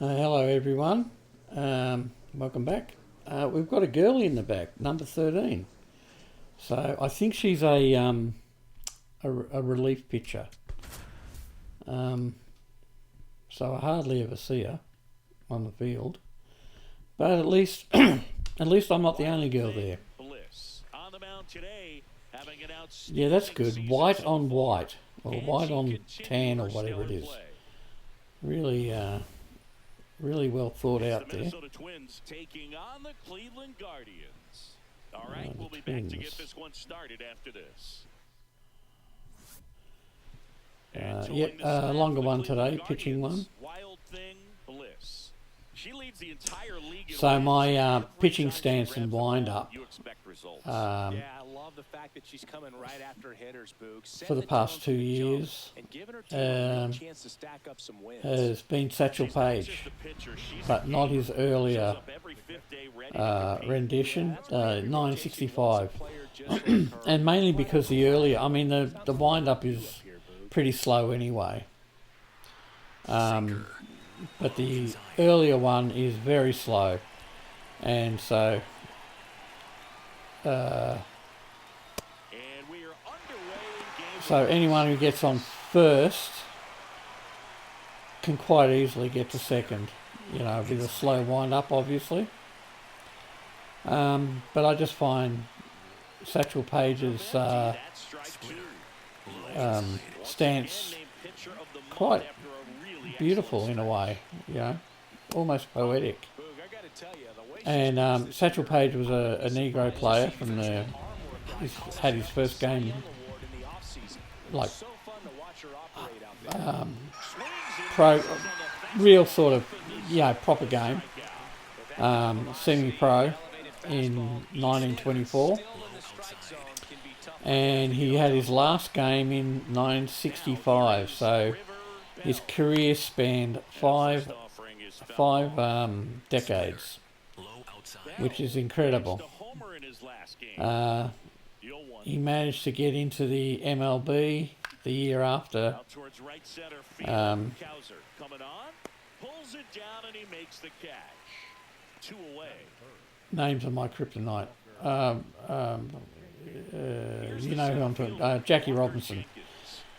Hello everyone, welcome back. We've got a girl in the back, number 13. So I think she's a relief pitcher. So I hardly ever see her on the field, but at least I'm not the only girl there. Yeah, that's good. White on white, or white on tan, or whatever it is. Really well thought out there. Minnesota Twins taking on the Cleveland Guardians. All right, we'll be back to get this one started after this. Longer one today, pitching one. Wild Thing Bliss. She leads the entire league. So my pitching stance and wind up for the past 2 years has been Satchel Paige, but not his earlier rendition, 965, and mainly because the earlier, the wind up is pretty slow anyway. But the earlier one is very slow, and so anyone who gets on first can quite easily get to second, with a slow wind up, obviously. But I just find Satchel Paige's stance quite beautiful in a way, almost poetic. And Satchel Paige was a Negro player had his first game, pro, real sort of, proper game, semi-pro in 1924. And he had his last game in 1965, so his career spanned five decades, which is incredible. He managed to get into the MLB the year after. Names of my kryptonite. You know who I'm talking. Jackie Robinson.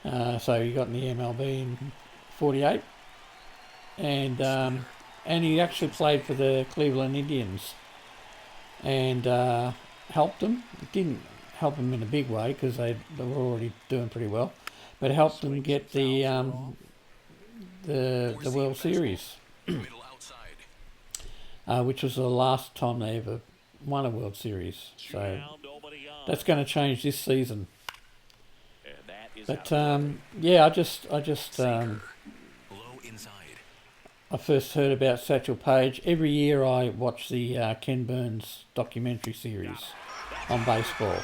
So he got in the MLB in 48, and he actually played for the Cleveland Indians, and helped them. It didn't help them in a big way because they were already doing pretty well, but helped them get the World Series, which was the last time they ever won a World Series. So that's going to change this season. But I first heard about Satchel Paige. Every year I watch the Ken Burns documentary series on baseball,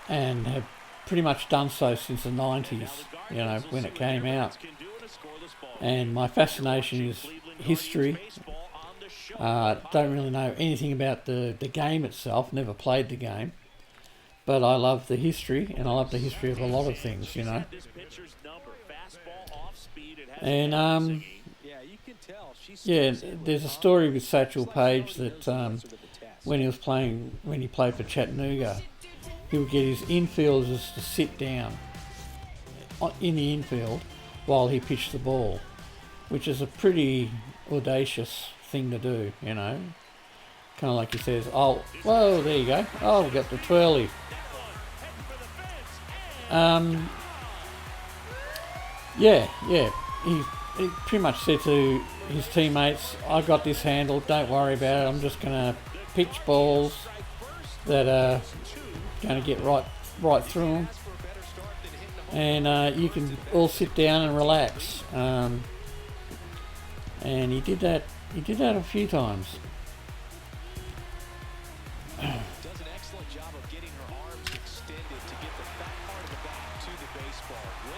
and have pretty much done so since the 90s, when it came out. And my fascination is history. Don't really know anything about the game itself, never played the game. But I love the history, and I love the history of a lot of things, And there's a story with Satchel Paige that when he played for Chattanooga, he would get his infielders to sit down in the infield while he pitched the ball, which is a pretty audacious thing to do, Kind of like he says, "Oh, whoa, there you go. Oh, we got the twirly." He pretty much said to his teammates, "I got this handled, don't worry about it. I'm just going to pitch balls that are going to get right through them. And you can all sit down and relax." And he did that a few times.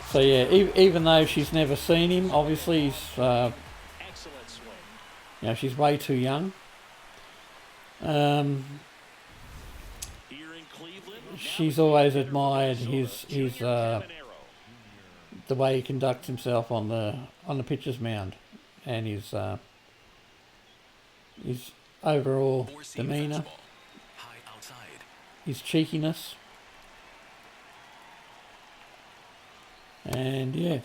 So even though she's never seen him, obviously she's way too young. She's always admired his the way he conducts himself on the pitcher's mound. and his overall demeanour, his cheekiness, and yeah,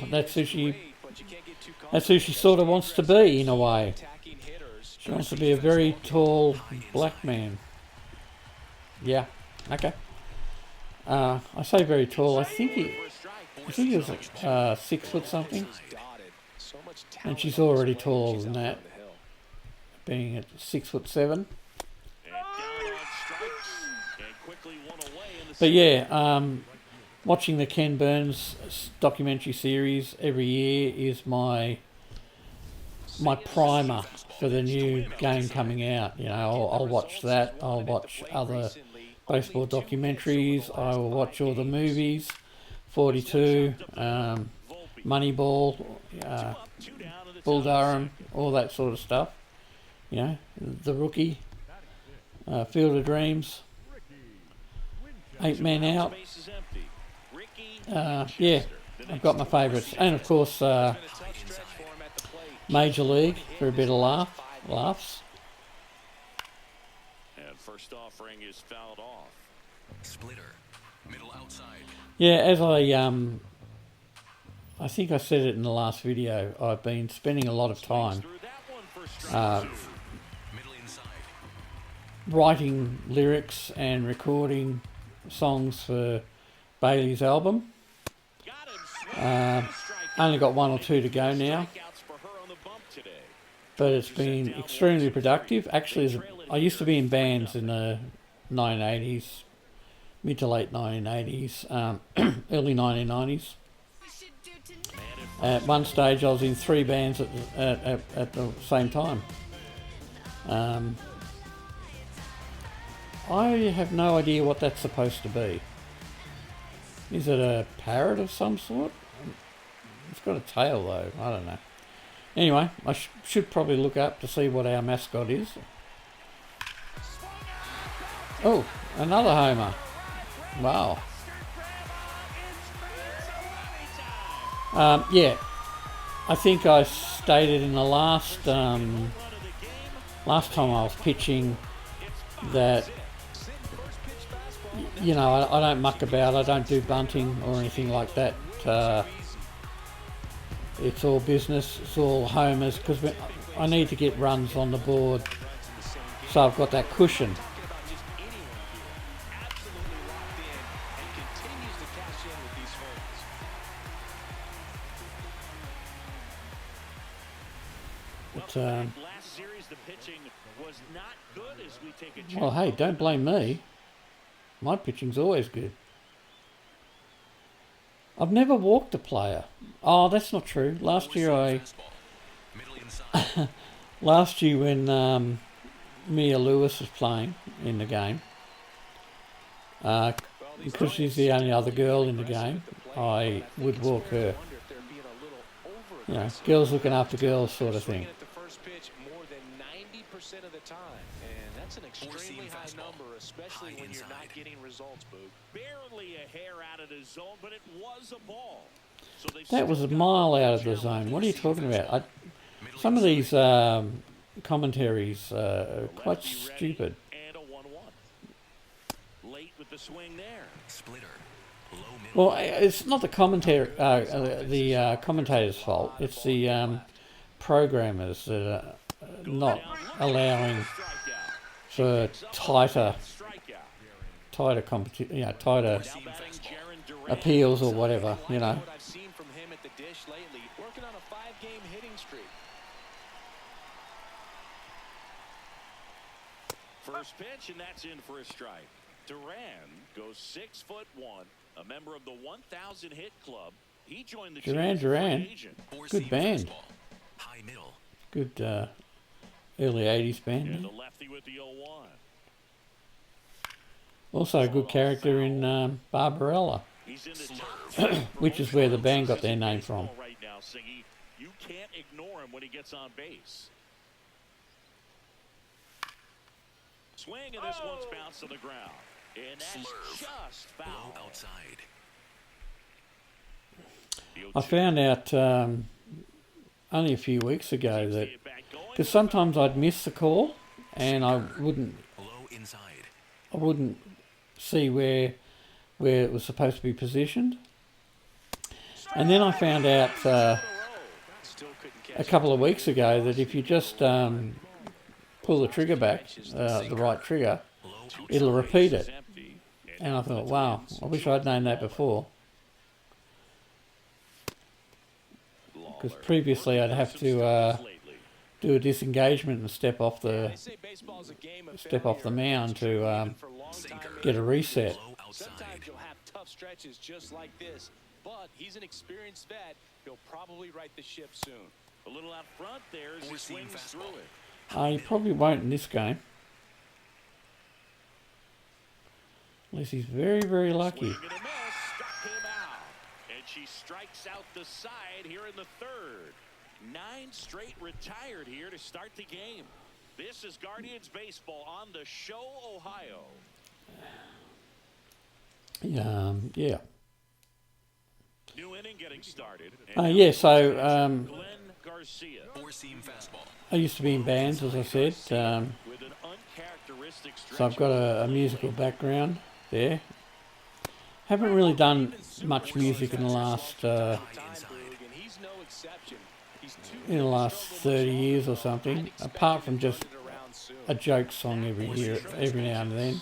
that's who she sort of wants to be in a way. She wants to be a very tall black man. Yeah, okay. I say very tall. I think he was 6 foot something, and she's already taller than that, being at 6'7". But yeah, watching the Ken Burns documentary series every year is my primer for the new game coming out. You know, I'll watch that. I'll watch other baseball documentaries. I will watch all the movies, 42, Moneyball, Bull Durham, all that sort of stuff. You know, The Rookie, Field of Dreams, 8 Men Out. Yeah, I've got my favourites. And of course, Major League for a bit of laughs. And first offering is fouled off. Splitter, middle outside. Yeah, as I think I said it in the last video, I've been spending a lot of time writing lyrics and recording songs for Bailey's album. Only got 1 or 2 to go now, but it's been extremely productive. Actually, I used to be in bands in the 1980s, mid to late 1980s, early 1990s. At one stage, I was in 3 bands at the same time. I have no idea what that's supposed to be. Is it a parrot of some sort? It's got a tail though, I don't know. Anyway, I should probably look up to see what our mascot is. Oh, another homer. Wow. Yeah, I think I stated in the last time I was pitching that, you know, I don't muck about, I don't do bunting or anything like that. It's all business, it's all homers, because I need to get runs on the board, so I've got that cushion. Well, hey, don't blame me. My pitching's always good. I've never walked a player. Oh, that's not true. Last year when Mia Lewis was playing in the game, because she's the only other girl in the game, I would walk her. You know, girls looking after girls sort of thing. That's an extremely high number, especially when you're not getting results, Boog. Barely a hair out of the zone, but it was a ball. So that was a mile out of the zone. What are you talking about? Some of these commentaries are quite stupid. And a 1-1. Late with the swing there. Splitter. Well, it's not the commentator's fault. It's the programmers that are not allowing for tighter competition, you know, tighter appeals or whatever, you know. First pitch, and that's in for a strike. Duran goes 6'1", a member of the 1,000 hit club. He joined the Duran, good band, good early 80s band. And the lefty with the 0-1. Also a good character in Barbarella, which is where the band got their name from. Right now, Siggy, you can't ignore him when he gets on base. Swing, and this one's bounced to the ground. And that's just foul. Outside. I found out only a few weeks ago that, because sometimes I'd miss the call and I wouldn't see where it was supposed to be positioned. And then I found out a couple of weeks ago that if you just pull the trigger back, the right trigger, it'll repeat it. And I thought, wow, I wish I'd known that before. Because previously I'd have to do a disengagement and step off the mound to get a reset. Sometimes you'll have tough stretches just like this, but he's an experienced vet. He'll probably right the ship soon. A little out front there as he swings through it. He probably won't in this game. Unless he's very, very lucky. Swing and a miss, struck him out. And she strikes out the side here in the third. 9 straight retired here to start the game. This is Guardians Baseball on the Show, Ohio. Yeah. New inning getting started. So Glenn Garcia. I used to be in bands, as I said. With an uncharacteristic So I've got a musical background there. Haven't really done much music in the last 30 years or something, apart from just a joke song every now and then.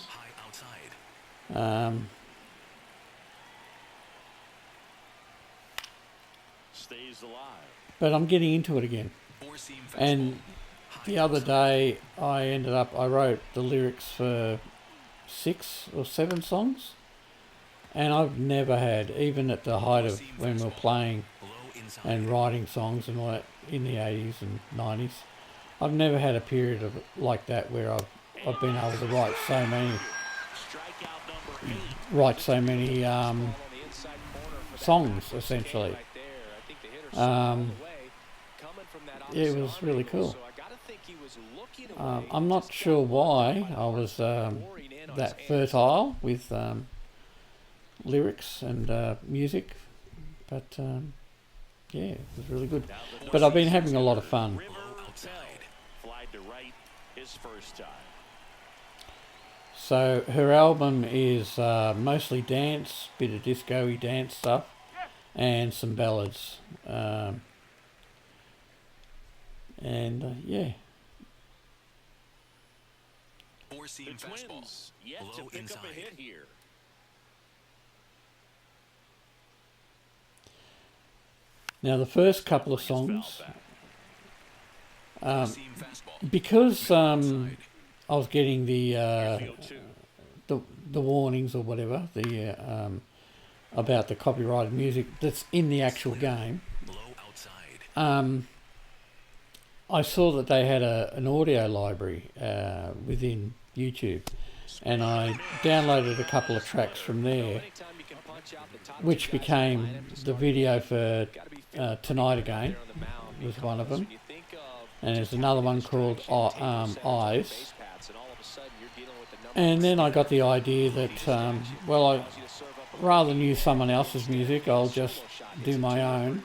Stays alive. But I'm getting into it again. And the other day I wrote the lyrics for 6 or 7 songs, and I've never had, even at the height of when we were playing and writing songs and all that in the 80s and 90s, I've never had a period of like that where I've been able to write so many songs essentially. It was really cool. I'm not sure why I was that fertile with lyrics and music, but yeah, it was really good. But I've been having a lot of fun. So her album is mostly dance, bit of disco-y dance stuff, and some ballads. Yeah. The Twins yet to pick up a hit here. Now the first couple of songs, because I was getting the warnings or whatever, about the copyrighted music that's in the actual game. I saw that they had an audio library within YouTube, and I downloaded a couple of tracks from there, which became the video for Tonight Again, was one of them, and there's another one called Eyes. And then I got the idea that, I rather than use someone else's music, I'll just do my own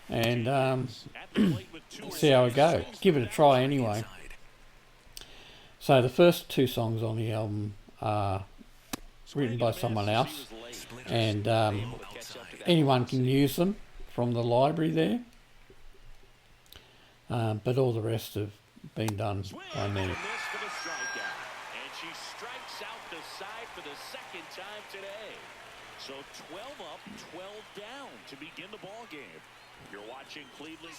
and see how I go. Give it a try anyway. So the first 2 songs on the album are written by someone else, and anyone can use them from the library there, but all the rest have been done by me. And she strikes out the side for the second time today. So 12 up, 12 down to begin the ball game. You're watching Cleveland.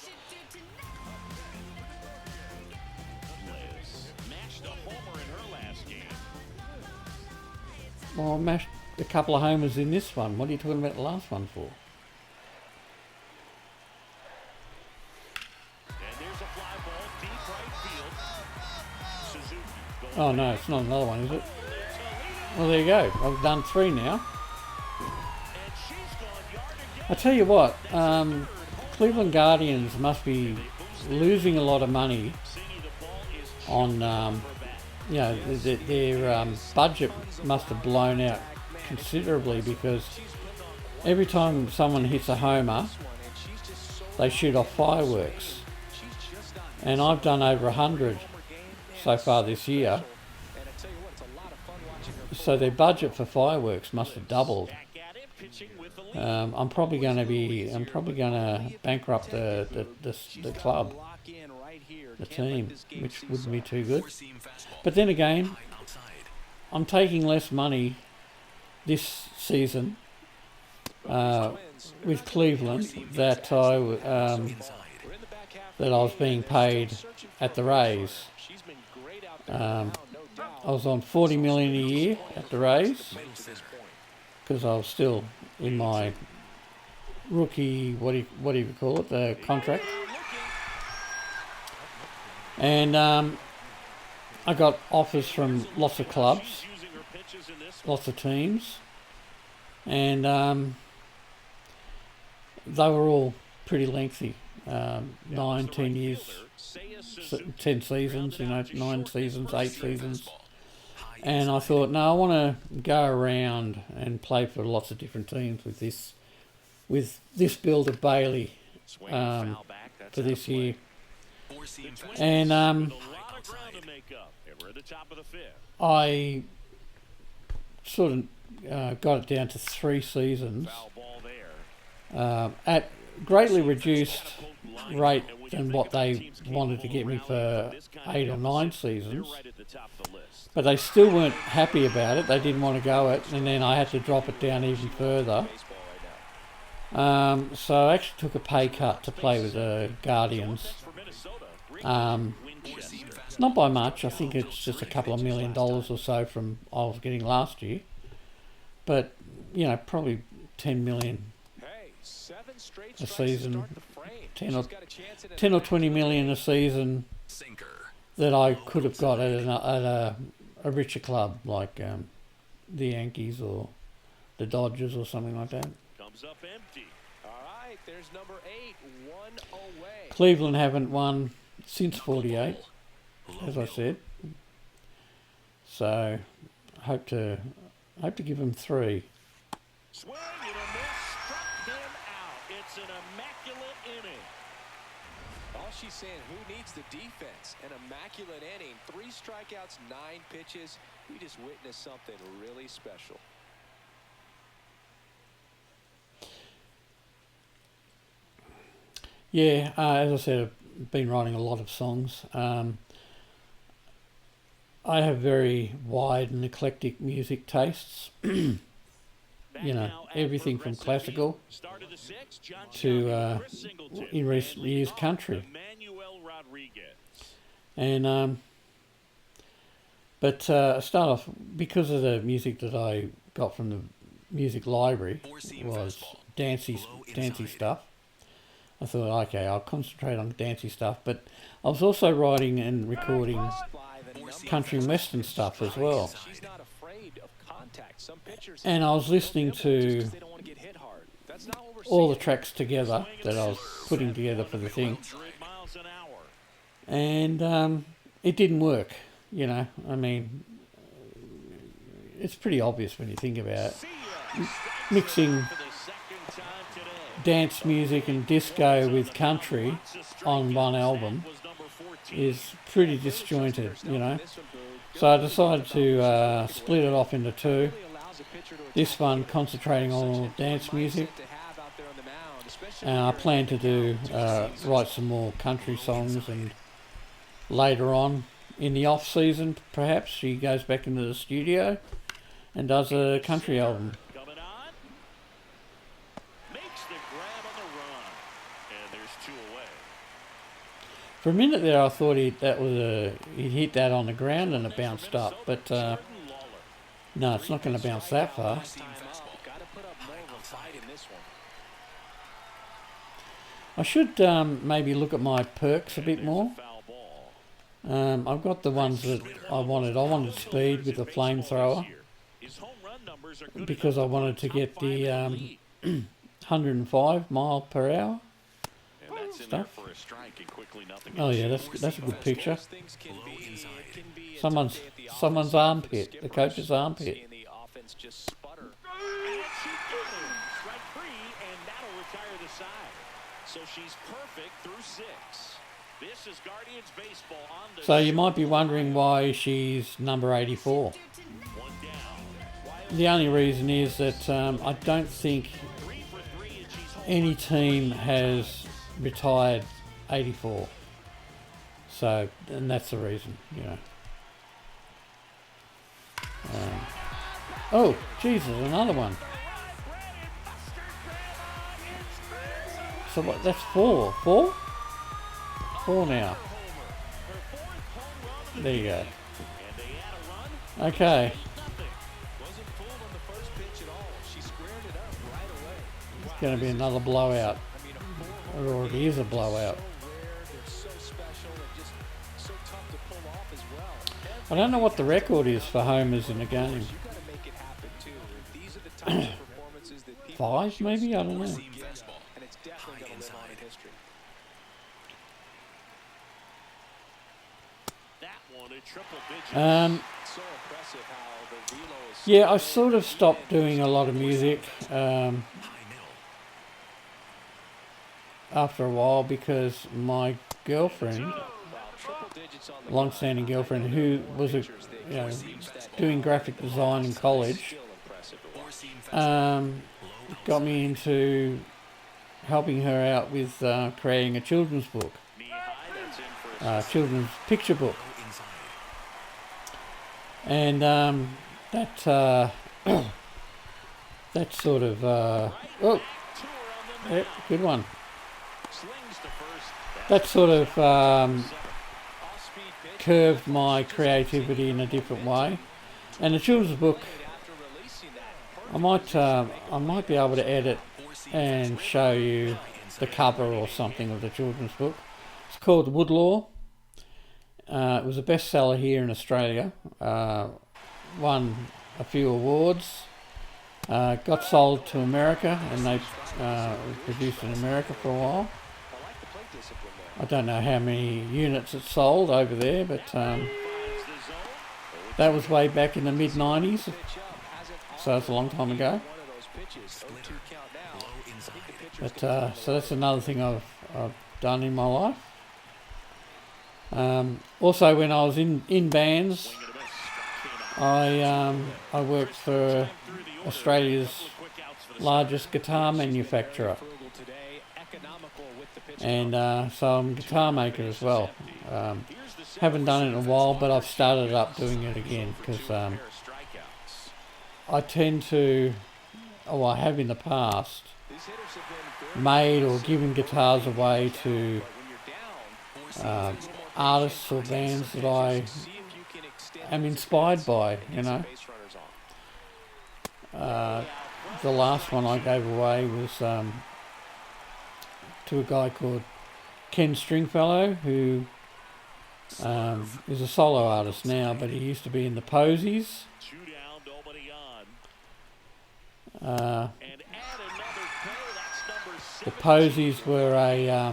Liz mashed a homer in her last game. Well, I mashed a couple of homers in this one. What are you talking about the last one for? And there's a fly ball deep right field. Suzuki. Oh no, it's not another one, is it? Well, there you go. I've done 3 now. I tell you what, Cleveland Guardians must be losing a lot of money on, their budget must have blown out considerably, because every time someone hits a homer, they shoot off fireworks. And I've done over 100 so far this year. So their budget for fireworks must have doubled. I'm probably going to bankrupt the club, the team, which wouldn't be too good. But then again, I'm taking less money this season with Cleveland that I was being paid at the Rays. I was on $40 million a year at the Rays because I was still in my rookie, what do you call it, the contract. And I got offers from lots of clubs, lots of teams, and they were all pretty lengthy, 9, 10 years, 10 seasons, 9 seasons, 8 seasons. And I thought, no, I want to go around and play for lots of different teams with this build of Bailey for this year. And I sort of got it down to 3 seasons at greatly reduced rate than what they wanted to get me for 8 or 9 seasons. But they still weren't happy about it. They didn't want to go it, and then I had to drop it down even further. So I actually took a pay cut to play with the Guardians. Not by much. I think it's just a couple of $1 million or so from I was getting last year. But, probably $10 million a season, 10 or 20 million a season that I could have got at a richer club like the Yankees or the Dodgers or something like that. Comes up empty. All right, there's number 8, 1 away. Cleveland haven't won since '48, as I said. So hope to give them 3. Swing and a miss, struck him out. It's an immaculate inning. All she's saying, who needs the defense? An immaculate inning, 3 strikeouts, 9 pitches. We just witnessed something really special. Yeah, as I said, I've been writing a lot of songs. I have very wide and eclectic music tastes. Everything from classical to, in recent years, country. And, but I start off, because of the music that I got from the music library, was dancey stuff. I thought, okay, I'll concentrate on dancey stuff, but I was also writing and recording country and western stuff as well. And I was listening to all the tracks together that I was putting together for the thing. And it didn't work, I mean, it's pretty obvious when you think about it. Mixing dance music and disco with country on one album is pretty disjointed, So I decided to split it off into 2. This one concentrating on dance music. And I plan to do write some more country songs, and later on in the off season, perhaps she goes back into the studio and does a country album. For a minute there, I thought he'd hit that on the ground and it bounced up, but no, it's not going to bounce that far. I should maybe look at my perks a bit more. I've got the ones that I wanted. I wanted speed with the flamethrower because I wanted to get the 105 mile per hour stuff. Oh yeah, that's a good picture. Someone's armpit, the coach's armpit. So she's perfect through 6. This is Guardians baseball on the So you might be wondering why she's number 84. one down. The only reason is that I don't think 3 for 3, and she's home. any team has retired 84. So, and that's the reason, you know. Oh, Jesus, another one. So what, that's 4. 4? 4 now. There you go. And they add a run. Okay. Wasn't fooled on the first pitch at all. She squared it up right away. It's going to be another blowout. I mean, a 4 It already is a blowout. so rare, they're so special, and just so tough to pull off as well. I don't know what the record is for homers in a game. You got to make it happen too. These are the types of performances that people 5 maybe? I don't know. and it's definitely going to live on in history. That one a triple digit. So impressive how the velo is. Yeah, I sort of stopped doing a lot of music after a while because my girlfriend, Triple digits on the long-standing girlfriend, who was doing graphic design in college, still impressive. got me into helping her out with creating a children's book, Knee high, that's in for a children's picture book, and that that sort of oh, yeah, good one. slings to first. That sort of Off-speed pitch curved my creativity in a different way, and the children's book after releasing that. I might be able to edit and show you the cover or something of the children's book. It's called Woodlaw. It was a bestseller here in Australia. Won a few awards. Got sold to America, and they produced in America for a while. I like the plate discipline there. I don't know how many units it sold over there, but that was way back in the mid-90s, Pitch up, hasn't so that's a long time ago. one of those pitches. 0-2 count now. I think the pitcher's But so that's another thing I've done in my life. Also, when I was in bands, I worked for Australia's largest guitar manufacturer, frugal today, economical with the pitch. and so I'm a guitar maker as well. Haven't done it in a while, but I've started up doing it again because I tend to, I have in the past, These hitters have been very made or given guitars away to when you're down. artists or bands that I See if you can extend am inspired by, you know. base runners on. The last one I gave away was to a guy called Ken Stringfellow, who is a solo artist now, but he used to be in the Posies. 2 down, nobody on. Uh, And add another play. That's number 6. the Posies were a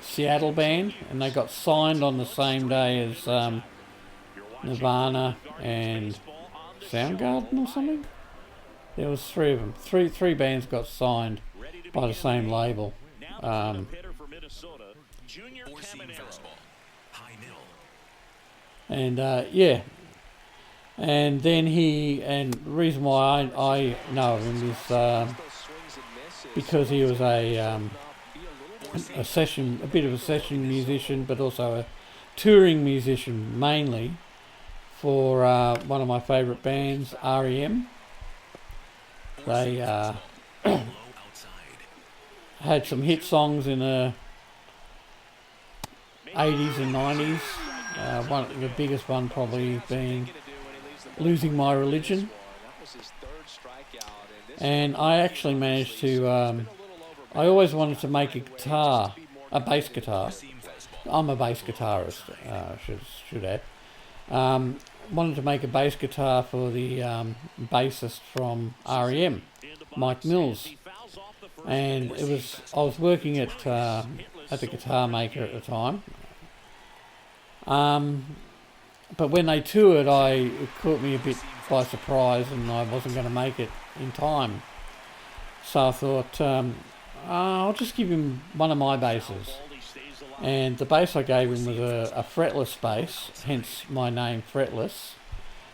Seattle band, and they got signed on the same day as Nirvana and Soundgarden or something. There was 3 of them. Three bands got signed by the same label. Now the hitter for Minnesota, Junior Caminero. And yeah, and then and the reason why I know of him is Those swings and misses. because he was a Be a little more a bit of a session musician, but also a touring musician, mainly for one of my favourite bands, REM. They had some hit songs in the 80s and 90s. The biggest one probably being Losing My Religion. that was his third strikeout, and this And I actually managed to, I always wanted to make a bass guitar. I'm a bass guitarist, should add. Wanted to make a bass guitar for the bassist from REM, Mike Mills. And I was working at the guitar maker at the time. But when they toured, it caught me a bit by surprise, and I wasn't going to make it in time. So I thought, I'll just give him one of my basses. And the bass I gave him was a fretless bass, hence my name Fretless.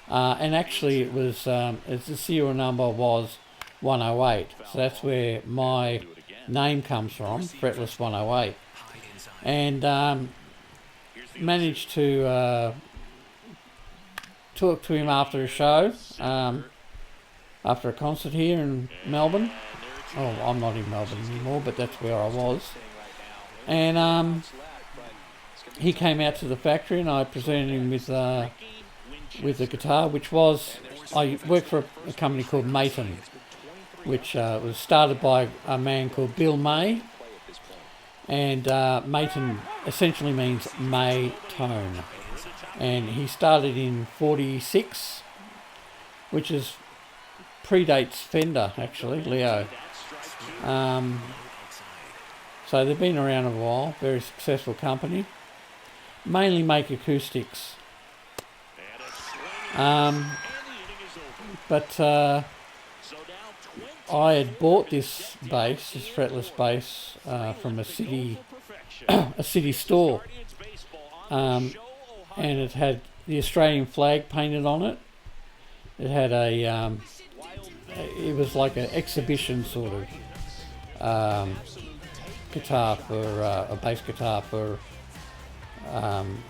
And actually it was, the serial number was 108. So that's where my name comes from, Fretless 108. And managed to talk to him after a show, after a concert here in Melbourne. Oh, I'm not in Melbourne anymore, but that's where I was. And he came out to the factory, and I presented him with the guitar, which was, I worked for a company called Maton, which was started by a man called Bill May, and Maton essentially means May tone, and he started in 46, which is predates Fender actually, Leo. So they've been around a while, very successful company, mainly make acoustics. But I had bought this bass, this fretless bass, from a city store, and it had the Australian flag painted on it. It had it was like an exhibition sort of guitar for a bass guitar for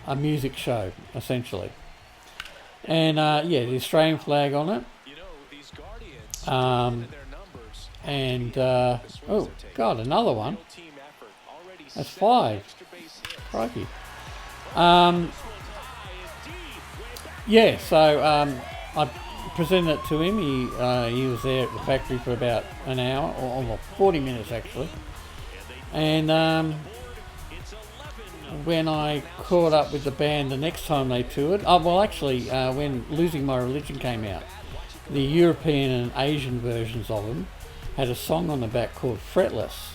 a music show, essentially. And yeah, the Australian flag on it. And oh god, another one. That's 5. Crikey. Yeah, so I presented it to him. He was there at the factory for about an hour, or 40 minutes actually. And when I caught up with the band the next time they toured, when Losing My Religion came out, the European and Asian versions of them had a song on the back called Fretless.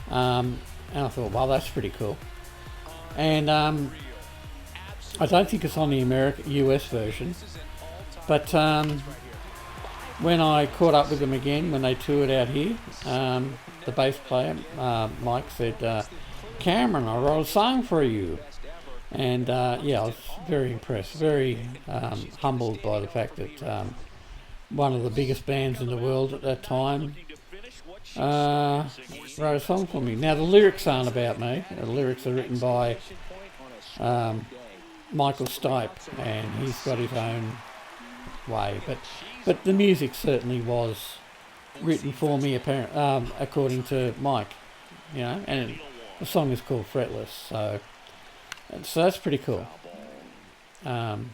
And I thought, wow, that's pretty cool. And I don't think it's on the US version, but when I caught up with them again when they toured out here, the bass player, Mike, said, Cameron, I wrote a song for you. And yeah, I was very impressed, very humbled by the fact that one of the biggest bands in the world at that time wrote a song for me. Now the lyrics aren't about me. The lyrics are written by Michael Stipe, and he's got his own way. But the music certainly was written for me, according to Mike, you know. And the song is called Fretless, so that's pretty cool. Splitter.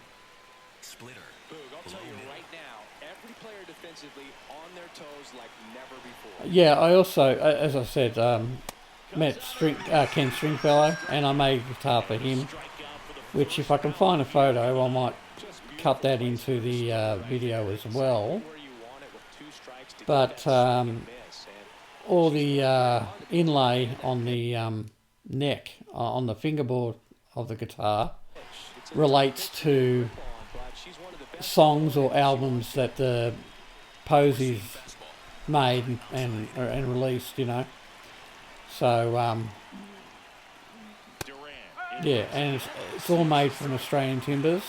I'll tell you right now, every player defensively on their toes like never before. Yeah, I also, as I said, met Ken Stringfellow, and I made a guitar for him, which if I can find a photo, I might cut that into the video as well. But all the inlay on the neck, on the fingerboard of the guitar, relates to songs or albums that the Posies made and released, you know. So yeah, and it's all made from Australian timbers,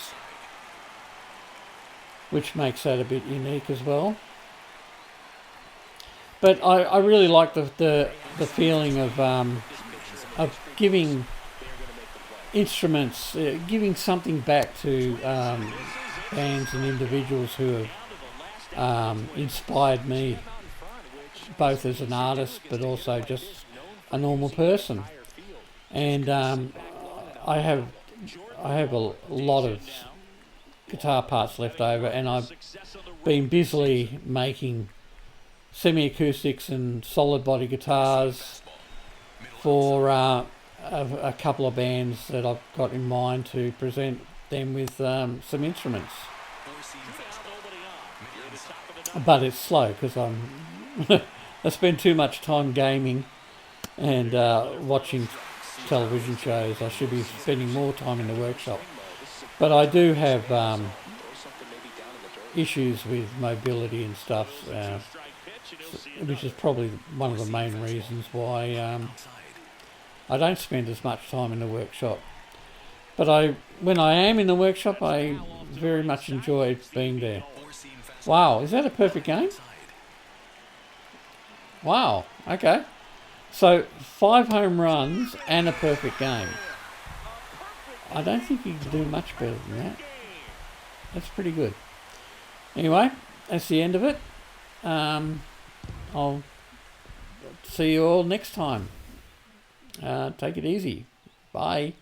which makes that a bit unique as well. But I really like the feeling of giving instruments, giving something back to bands and individuals who have inspired me, both as an artist but also just a normal person. And I have a lot of guitar parts left over, and I've been busily making semi-acoustics and solid body guitars for a couple of bands that I've got in mind to present them with some instruments. But it's slow because I spend too much time gaming and watching television shows. I should be spending more time in the workshop. But I do have issues with mobility and stuff. which is probably one of the main reasons why I don't spend as much time in the workshop. But when I am in the workshop, I very much enjoy being there. Wow, is that a perfect game? Wow, okay. So 5 home runs and a perfect game. I don't think you can do much better than that. That's pretty good. Anyway, that's the end of it. I'll see you all next time. Take it easy. Bye.